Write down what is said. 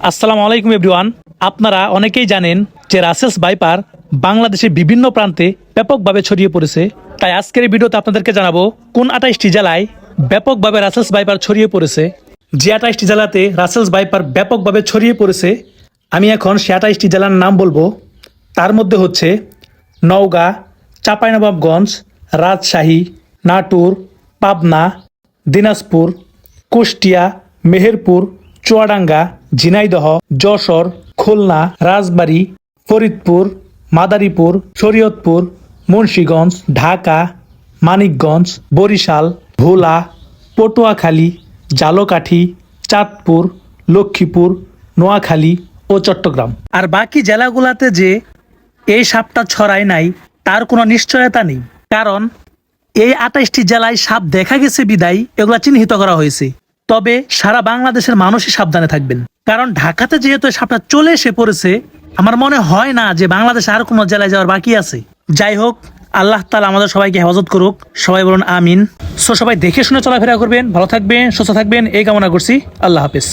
আসসালামু আলাইকুম এভরিওয়ান। আপনারা অনেকেই জানেন যে রাসেলস ভাইপার বাংলাদেশের বিভিন্ন প্রান্তে ব্যাপকভাবে ছড়িয়ে পড়েছে। তাই আজকের এই ভিডিওতে আপনাদেরকে জানাবো কোন 28টি জেলায় ব্যাপকভাবে রাসেলস ভাইপার ছড়িয়ে পড়েছে। যে 28টি জেলাতে রাসেলস ভাইপার ব্যাপকভাবে ছড়িয়ে পড়েছে, আমি এখন সে 28টি জেলার নাম বলবো। তার মধ্যে হচ্ছে নওগাঁ, চাঁপাইনবাবগঞ্জ, রাজশাহী, নাটোর, পাবনা, দিনাজপুর, কুষ্টিয়া, মেহেরপুর, চুয়াডাঙ্গা, ঝিনাইদহ, যশোর, খুলনা, রাজবাড়ী, ফরিদপুর, মাদারীপুর, শরীয়তপুর, মুন্সিগঞ্জ, ঢাকা, মানিকগঞ্জ, বরিশাল, ভোলা, পটুয়াখালী, ঝালকাঠি, চাঁদপুর, লক্ষ্মীপুর, নোয়াখালী ও চট্টগ্রাম। আর বাকি জেলাগুলোতে যে এই সাপটা ছড়ায় নাই তার কোনো নিশ্চয়তা নেই, কারণ এই 28টি জেলায় সাপ দেখা গেছে বিদায় এগুলা চিহ্নিত করা হয়েছে। তবে সারা বাংলাদেশের মানুষই সাবধানে থাকবেন, কারণ ঢাকাতে যেহেতু সাপটা চলে এসে পড়েছে, আমার মনে হয় না যে বাংলাদেশে আর কোনো জেলায় যাওয়ার বাকি আছে। যাই হোক, আল্লাহ তাআলা আমাদের সবাইকে হেফাজত করুক, সবাই বলুন আমিন। সবাই দেখে শুনে চলাফেরা করবেন, ভালো থাকবেন, সুস্থ থাকবেন, এই কামনা করছি। আল্লাহ হাফেজ।